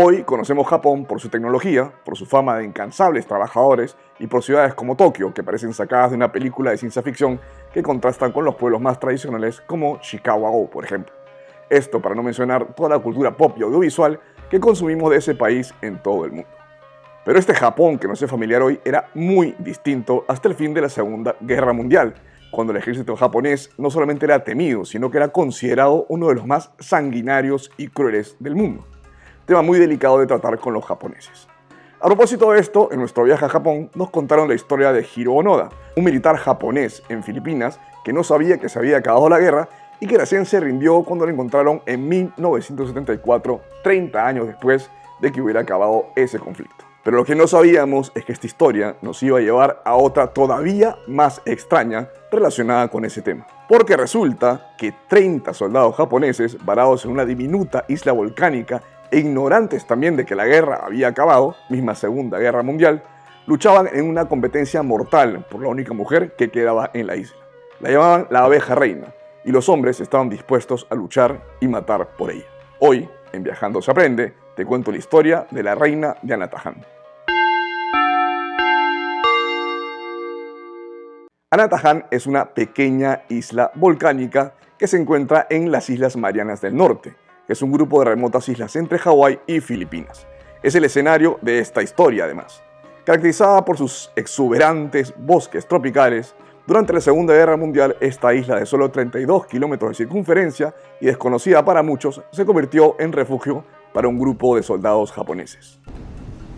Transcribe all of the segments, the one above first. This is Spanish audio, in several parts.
Hoy conocemos Japón por su tecnología, por su fama de incansables trabajadores y por ciudades como Tokio, que parecen sacadas de una película de ciencia ficción que contrastan con los pueblos más tradicionales como Chicago, por ejemplo. Esto para no mencionar toda la cultura pop y audiovisual que consumimos de ese país en todo el mundo. Pero este Japón que nos es familiar hoy era muy distinto hasta el fin de la Segunda Guerra Mundial, cuando el ejército japonés no solamente era temido, sino que era considerado uno de los más sanguinarios y crueles del mundo. Tema muy delicado de tratar con los japoneses. A propósito de esto, en nuestro viaje a Japón nos contaron la historia de Hiro Onoda, un militar japonés en Filipinas que no sabía que se había acabado la guerra y que recién se rindió cuando lo encontraron en 1974, 30 años después de que hubiera acabado ese conflicto. Pero lo que no sabíamos es que esta historia nos iba a llevar a otra todavía más extraña relacionada con ese tema. Porque resulta que 30 soldados japoneses varados en una diminuta isla volcánica e ignorantes también de que la guerra había acabado, misma Segunda Guerra Mundial, luchaban en una competencia mortal por la única mujer que quedaba en la isla. La llamaban la abeja reina, y los hombres estaban dispuestos a luchar y matar por ella. Hoy, en Viajando se aprende, te cuento la historia de la reina de Anatahan. Anatahan es una pequeña isla volcánica que se encuentra en las Islas Marianas del Norte, que es un grupo de remotas islas entre Hawái y Filipinas. Es el escenario de esta historia, además. Caracterizada por sus exuberantes bosques tropicales, durante la Segunda Guerra Mundial, esta isla de solo 32 kilómetros de circunferencia y desconocida para muchos, se convirtió en refugio para un grupo de soldados japoneses.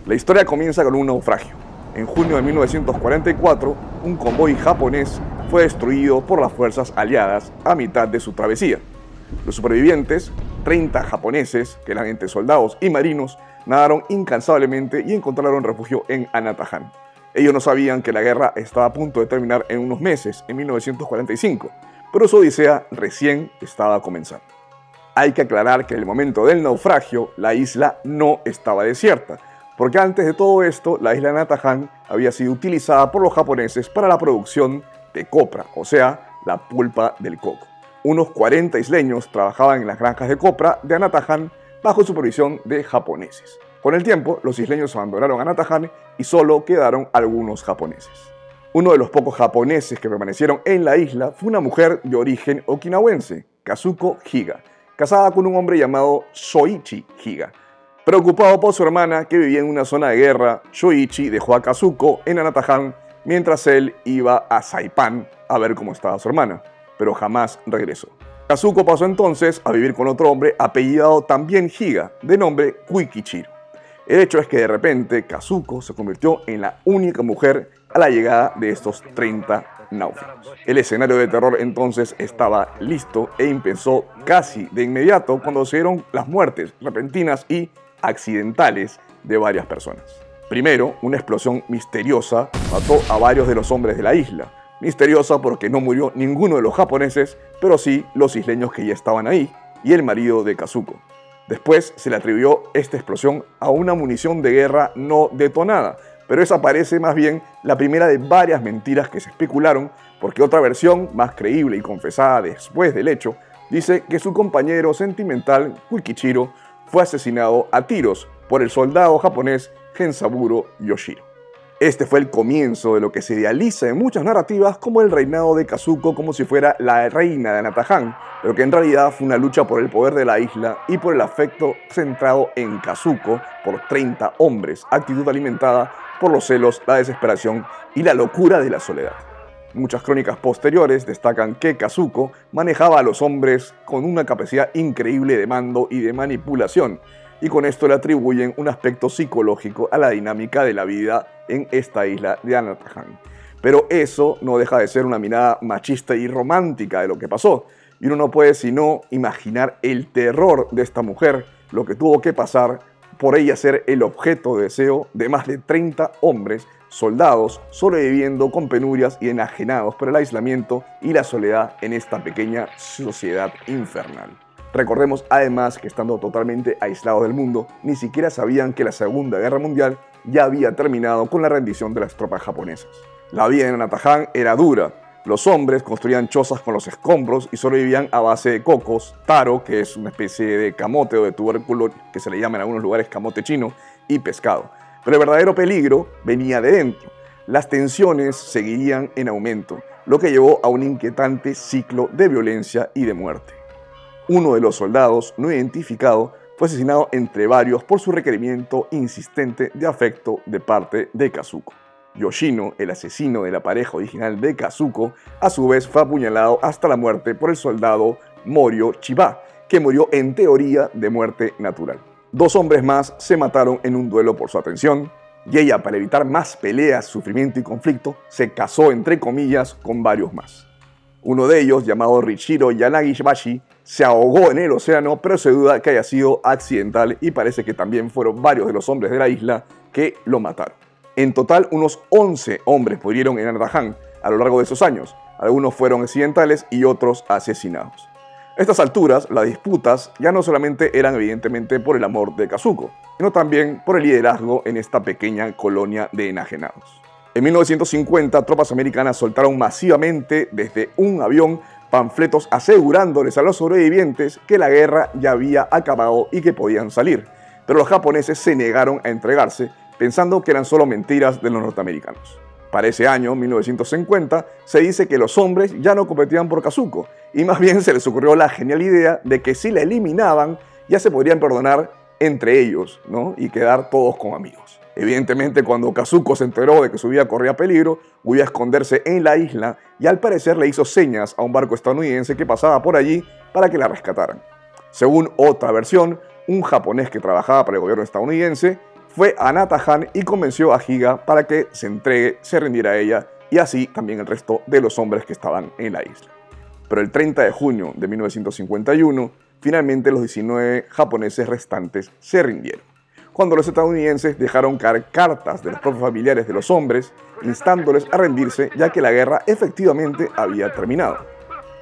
La historia comienza con un naufragio. En junio de 1944, un convoy japonés fue destruido por las fuerzas aliadas a mitad de su travesía. Los supervivientes, 30 japoneses, que eran entre soldados y marinos, nadaron incansablemente y encontraron refugio en Anatahan. Ellos no sabían que la guerra estaba a punto de terminar en unos meses, en 1945, pero su odisea recién estaba comenzando. Hay que aclarar que en el momento del naufragio, la isla no estaba desierta, porque antes de todo esto, la isla de Anatahan había sido utilizada por los japoneses para la producción de copra, o sea, la pulpa del coco. Unos 40 isleños trabajaban en las granjas de copra de Anatahan bajo supervisión de japoneses. Con el tiempo, los isleños abandonaron Anatahan y solo quedaron algunos japoneses. Uno de los pocos japoneses que permanecieron en la isla fue una mujer de origen okinawense, Kazuko Higa, casada con un hombre llamado Shoichi Higa. Preocupado por su hermana que vivía en una zona de guerra, Shoichi dejó a Kazuko en Anatahan mientras él iba a Saipan a ver cómo estaba su hermana, pero jamás regresó. Kazuko pasó entonces a vivir con otro hombre apellidado también Higa, de nombre Kuikichiro. El hecho es que de repente Kazuko se convirtió en la única mujer a la llegada de estos 30 náufragos. El escenario de terror entonces estaba listo e empezó casi de inmediato cuando se dieron las muertes repentinas y accidentales de varias personas. Primero, una explosión misteriosa mató a varios de los hombres de la isla. Misteriosa porque no murió ninguno de los japoneses, pero sí los isleños que ya estaban ahí y el marido de Kazuko. Después se le atribuyó esta explosión a una munición de guerra no detonada, pero esa parece más bien la primera de varias mentiras que se especularon, porque otra versión, más creíble y confesada después del hecho, dice que su compañero sentimental, Kuikichiro, fue asesinado a tiros por el soldado japonés Gensaburo Yoshiro. Este fue el comienzo de lo que se idealiza en muchas narrativas como el reinado de Kazuko como si fuera la reina de Anatahan, pero que en realidad fue una lucha por el poder de la isla y por el afecto centrado en Kazuko por 30 hombres, actitud alimentada por los celos, la desesperación y la locura de la soledad. Muchas crónicas posteriores destacan que Kazuko manejaba a los hombres con una capacidad increíble de mando y de manipulación, y con esto le atribuyen un aspecto psicológico a la dinámica de la vida en esta isla de Anatahan. Pero eso no deja de ser una mirada machista y romántica de lo que pasó, y uno no puede sino imaginar el terror de esta mujer, lo que tuvo que pasar por ella ser el objeto de deseo de más de 30 hombres, soldados, sobreviviendo con penurias y enajenados por el aislamiento y la soledad en esta pequeña sociedad infernal. Recordemos además que estando totalmente aislados del mundo, ni siquiera sabían que la Segunda Guerra Mundial ya había terminado con la rendición de las tropas japonesas. La vida en Anatahan era dura, Los hombres construían chozas con los escombros y sobrevivían a base de cocos, taro, que es una especie de camote o de tubérculo que se le llama en algunos lugares camote chino, y pescado. Pero el verdadero peligro venía de dentro. Las tensiones seguirían en aumento, lo que llevó a un inquietante ciclo de violencia y de muerte. Uno de los soldados no identificado fue asesinado entre varios por su requerimiento insistente de afecto de parte de Kazuko. Yoshino, el asesino de la pareja original de Kazuko, a su vez fue apuñalado hasta la muerte por el soldado Morio Chiba, que murió en teoría de muerte natural. 2 hombres más se mataron en un duelo por su atención, y ella, para evitar más peleas, sufrimiento y conflicto, se casó entre comillas con varios más. Uno de ellos, llamado Richiro Yanagibashi, se ahogó en el océano, pero se duda que haya sido accidental y parece que también fueron varios de los hombres de la isla que lo mataron. En total, unos 11 hombres murieron en Anatahan a lo largo de esos años. Algunos fueron accidentales y otros asesinados. A estas alturas, las disputas ya no solamente eran evidentemente por el amor de Kazuko, sino también por el liderazgo en esta pequeña colonia de enajenados. En 1950, tropas americanas soltaron masivamente desde un avión panfletos asegurándoles a los sobrevivientes que la guerra ya había acabado y que podían salir. Pero los japoneses se negaron a entregarse, pensando que eran solo mentiras de los norteamericanos. Para ese año, 1950, se dice que los hombres ya no competían por Kazuko, y más bien se les ocurrió la genial idea de que si la eliminaban, ya se podrían perdonar entre ellos, ¿no? Y quedar todos como amigos. Evidentemente, cuando Kazuko se enteró de que su vida corría peligro, huyó a esconderse en la isla y al parecer le hizo señas a un barco estadounidense que pasaba por allí para que la rescataran. Según otra versión, un japonés que trabajaba para el gobierno estadounidense fue a Anatahan y convenció a Higa para que se entregue, se rindiera a ella y así también el resto de los hombres que estaban en la isla. Pero el 30 de junio de 1951, finalmente los 19 japoneses restantes se rindieron, cuando los estadounidenses dejaron caer cartas de los propios familiares de los hombres, instándoles a rendirse ya que la guerra efectivamente había terminado.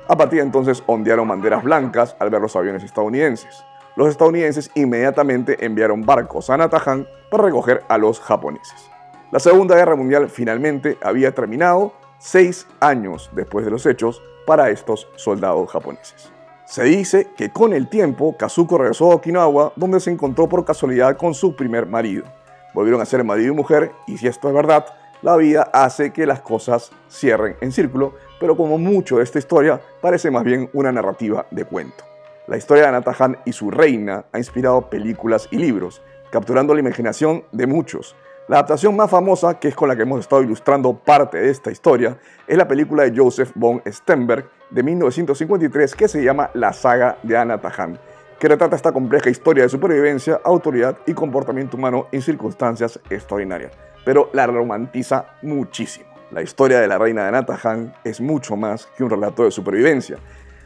A partir de entonces ondearon banderas blancas al ver los aviones estadounidenses. Los estadounidenses inmediatamente enviaron barcos a Anatahan para recoger a los japoneses. La Segunda Guerra Mundial finalmente había terminado 6 años después de los hechos para estos soldados japoneses. Se dice que con el tiempo Kazuko regresó a Okinawa, donde se encontró por casualidad con su primer marido. Volvieron a ser marido y mujer, y si esto es verdad, la vida hace que las cosas cierren en círculo, pero como mucho de esta historia parece más bien una narrativa de cuento. La historia de Anatahan y su reina ha inspirado películas y libros, capturando la imaginación de muchos. La adaptación más famosa, que es con la que hemos estado ilustrando parte de esta historia, es la película de Joseph von Sternberg de 1953 que se llama La saga de Anatahan, que retrata esta compleja historia de supervivencia, autoridad y comportamiento humano en circunstancias extraordinarias, pero la romantiza muchísimo. La historia de la reina de Anatahan es mucho más que un relato de supervivencia.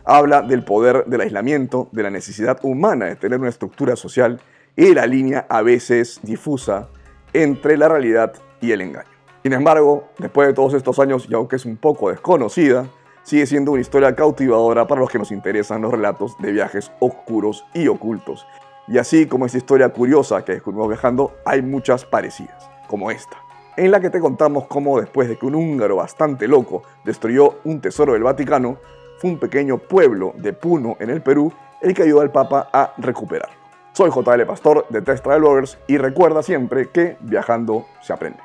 Habla del poder del aislamiento, de la necesidad humana de tener una estructura social y de la línea a veces difusa entre la realidad y el engaño. Sin embargo, después de todos estos años, y aunque es un poco desconocida, sigue siendo una historia cautivadora para los que nos interesan los relatos de viajes oscuros y ocultos. Y así como esta historia curiosa que descubrimos viajando, hay muchas parecidas, como esta, en la que te contamos cómo después de que un húngaro bastante loco destruyó un tesoro del Vaticano, fue un pequeño pueblo de Puno, en el Perú, el que ayudó al Papa a recuperarlo. Soy JL Pastor de Test Travel Bloggers y recuerda siempre que viajando se aprende.